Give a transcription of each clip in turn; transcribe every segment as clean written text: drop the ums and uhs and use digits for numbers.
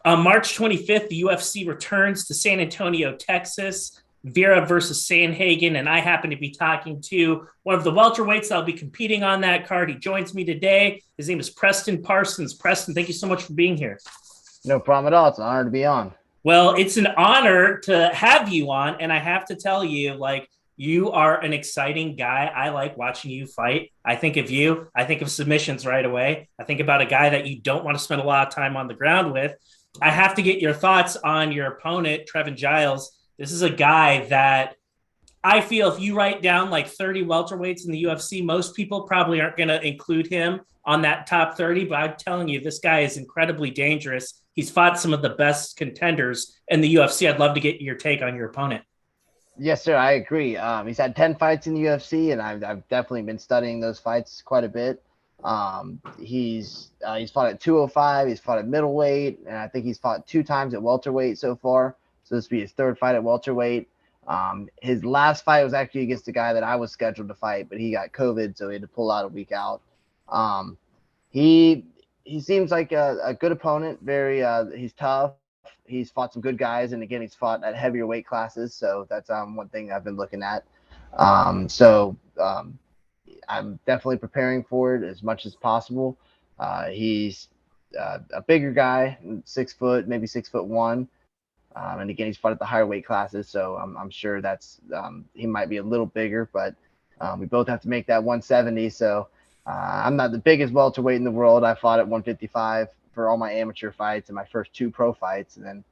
On March 25th, the UFC returns to San Antonio, Texas. Vera versus Sandhagen, and I happen to be talking to one of the welterweights that'll be competing on that card. He joins me today. His name is Preston Parsons. Preston, thank you so much for being here. No problem at all. It's an honor to be on. Well, it's an honor to have you on, and I have to tell you, you are an exciting guy. I like watching you fight. I think of you. I think of submissions right away. I think about a guy that you don't want to spend a lot of time on the ground with. I have to get your thoughts on your opponent, Trevin Giles. This is a guy that I feel if you write down like 30 welterweights in the UFC, most people probably aren't going to include him on that top 30. But I'm telling you, this guy is incredibly dangerous. He's fought some of the best contenders in the UFC. I'd love to get your take on your opponent. Yes, sir. I agree. He's had 10 fights in the UFC, and I've definitely been studying those fights quite a bit. He's fought at 205. He's fought at middleweight, and I think he's fought 2 times at welterweight so far. So this will be his 3rd fight at welterweight. His last fight was actually against a guy that I was scheduled to fight, but he got COVID, so he had to pull out a week out. He seems like a good opponent. He's tough. He's fought some good guys, and again, he's fought at heavier weight classes. So that's one thing I've been looking at. I'm definitely preparing for it as much as possible. He's a bigger guy, 6 foot, maybe 6'1". And again, he's fought at the higher weight classes, so I'm sure that's he might be a little bigger, but we both have to make that 170. So I'm not the biggest welterweight in the world. I fought at 155 for all my amateur fights and my first 2 pro fights, and then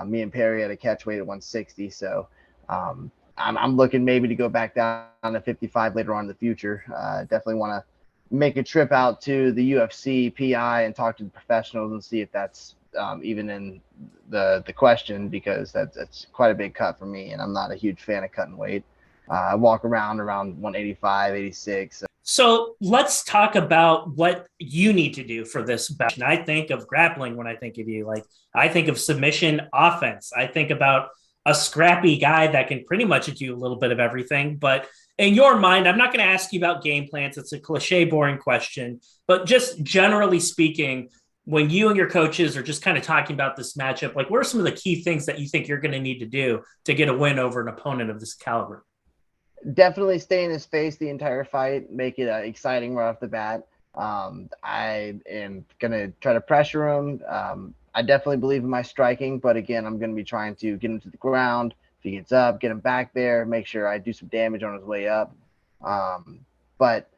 me and Perry had a catch weight at 160. So I'm looking maybe to go back down to 55 later on in the future. Definitely want to make a trip out to the UFC PI and talk to the professionals and see if that's even in the question, because that's quite a big cut for me, and I'm not a huge fan of cutting weight. I walk around 185, 86. So let's talk about what you need to do for this bout. I think of grappling when I think of you. Like, I think of submission offense. I think about a scrappy guy that can pretty much do a little bit of everything. But in your mind, I'm not going to ask you about game plans. It's a cliche, boring question. But just generally speaking, when you and your coaches are just kind of talking about this matchup, like, what are some of the key things that you think you're going to need to do to get a win over an opponent of this caliber? Definitely stay in his face the entire fight, make it exciting right off the bat. I am going to try to pressure him. I definitely believe in my striking, but again, I'm going to be trying to get him to the ground. If he gets up, get him back there, make sure I do some damage on his way up. But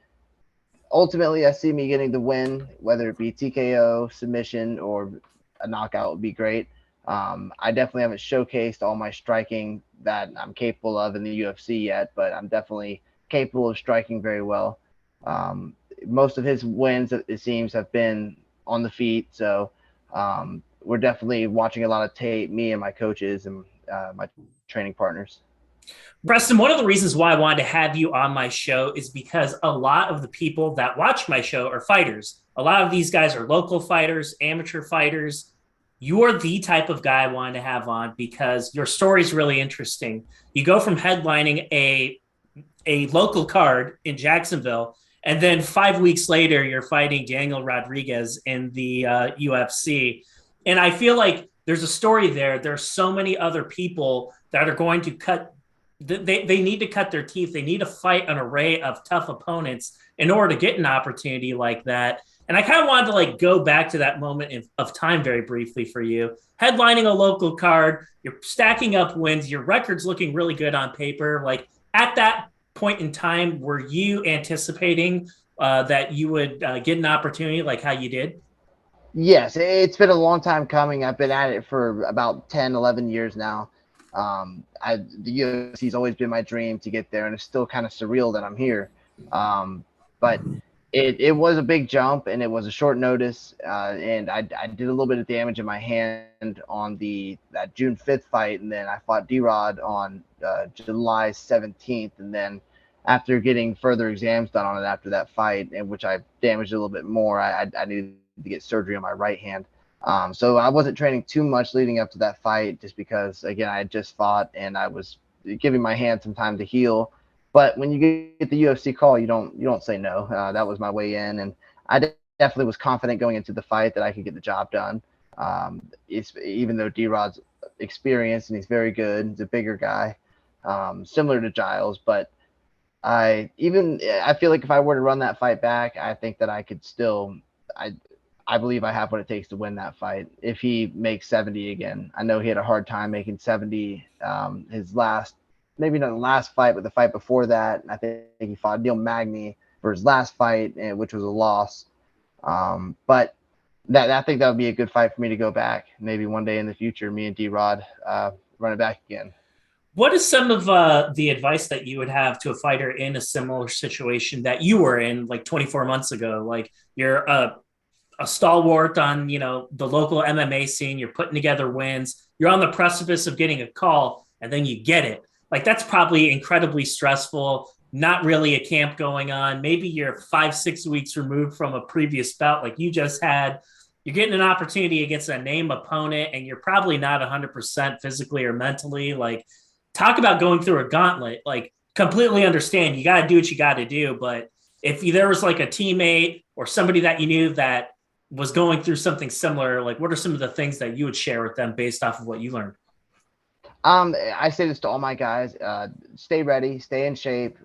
ultimately, I see me getting the win, whether it be TKO, submission, or a knockout would be great. I definitely haven't showcased all my striking that I'm capable of in the UFC yet, but I'm definitely capable of striking very well. Most of his wins, it seems, have been on the feet. So we're definitely watching a lot of tape, me and my coaches and my training partners. Preston, one of the reasons why I wanted to have you on my show is because a lot of the people that watch my show are fighters. A lot of these guys are local fighters, amateur fighters. You're the type of guy I wanted to have on because your story is really interesting. You go from headlining a local card in Jacksonville, and then 5 weeks later, you're fighting Daniel Rodriguez in the UFC. And I feel like there's a story there. There's so many other people that are going to they need to cut their teeth. They need to fight an array of tough opponents in order to get an opportunity like that. And I kind of wanted to go back to that moment of time very briefly for you. Headlining a local card, you're stacking up wins, your record's looking really good on paper. Like, at that point in time, were you anticipating that you would get an opportunity like how you did? Yes, it's been a long time coming. I've been at it for about 10, 11 years now. The UFC's always been my dream to get there, and it's still kind of surreal that I'm here. But it was a big jump, and it was a short notice, and I did a little bit of damage in my hand on that June 5th fight, and then I fought D-Rod on July 17th, and then after getting further exams done on it after that fight, in which I damaged a little bit more, I needed to get surgery on my right hand. So I wasn't training too much leading up to that fight, just because, again, I had just fought and I was giving my hand some time to heal. But when you get the UFC call, you don't say no. That was my way in, and I definitely was confident going into the fight that I could get the job done. Even though D-Rod's experienced and he's very good, he's a bigger guy, similar to Giles. But I feel like if I were to run that fight back, I think that I could still. I believe I have what it takes to win that fight if he makes 70 again. I know he had a hard time making 70 his last, maybe not the last fight, but the fight before that. I think he fought Neil Magny for his last fight, which was a loss. But I think that would be a good fight for me to go back. Maybe one day in the future, me and D-Rod run it back again. What is some of the advice that you would have to a fighter in a similar situation that you were in like 24 months ago? Like you're a stalwart on, the local MMA scene, you're putting together wins, you're on the precipice of getting a call, and then you get it. Like that's probably incredibly stressful, not really a camp going on. Maybe you're 5-6 weeks removed from a previous bout like you just had. You're getting an opportunity against a name opponent, and you're probably not 100% physically or mentally. Like, talk about going through a gauntlet. Like, completely understand you got to do what you got to do. But if there was like a teammate or somebody that you knew that was going through something similar, like what are some of the things that you would share with them based off of what you learned? I say this to all my guys: stay ready, stay in shape,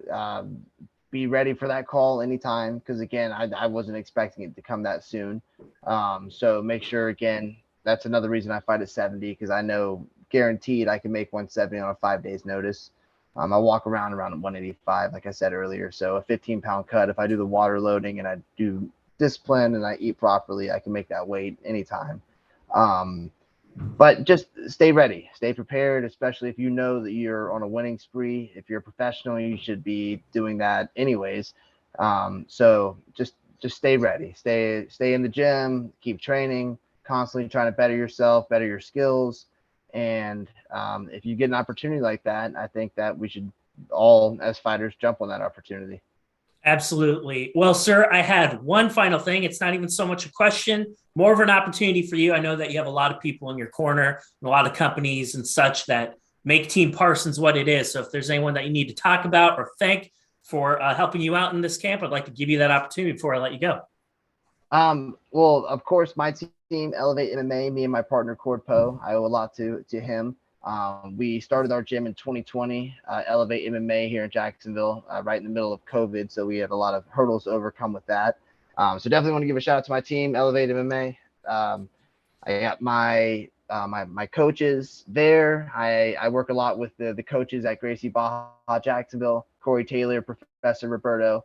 be ready for that call anytime. Because again, I wasn't expecting it to come that soon. So make sure, again, that's another reason I fight at 70, because I know guaranteed I can make 170 on a 5 days notice. I walk around 185, like I said earlier. So a 15-pound cut, if I do the water loading and I do discipline and I eat properly, I can make that weight anytime. But just stay ready, stay prepared, especially if you know that you're on a winning spree. If you're a professional, you should be doing that anyways. So just stay ready, stay in the gym, keep training, constantly trying to better yourself, better your skills. And if you get an opportunity like that, I think that we should all, as fighters, jump on that opportunity. Absolutely. Well, sir, I had one final thing. It's not even so much a question, more of an opportunity for you. I know that you have a lot of people in your corner, and a lot of companies and such that make Team Parsons what it is. So if there's anyone that you need to talk about or thank for helping you out in this camp, I'd like to give you that opportunity before I let you go. Well, of course, my team, Elevate MMA, me and my partner, Cord Poe, I owe a lot to him. We started our gym in 2020, Elevate MMA here in Jacksonville, right in the middle of COVID. So we had a lot of hurdles to overcome with that. So definitely want to give a shout out to my team, Elevate MMA. I got my coaches there. I work a lot with the coaches at Gracie Baja Jacksonville, Corey Taylor, Professor Roberto,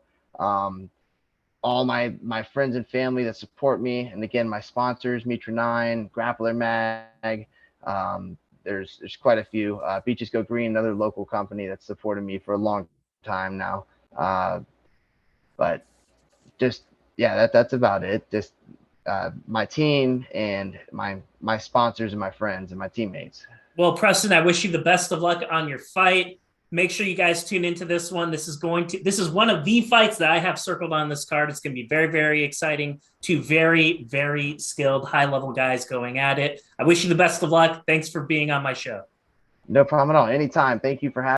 all my friends and family that support me. And again, my sponsors, Mitra 9, Grappler Mag, there's quite a few. Beaches Go Green, another local company that's supported me for a long time now. But just, yeah, that's about it. Just my team and my sponsors and my friends and my teammates. Well, Preston, I wish you the best of luck on your fight. Make sure you guys tune into this one. This is one of the fights that I have circled on this card. It's going to be very, very exciting. Two very, very skilled, high-level guys going at it. I wish you the best of luck. Thanks for being on my show. No problem at all. Anytime. Thank you for having me.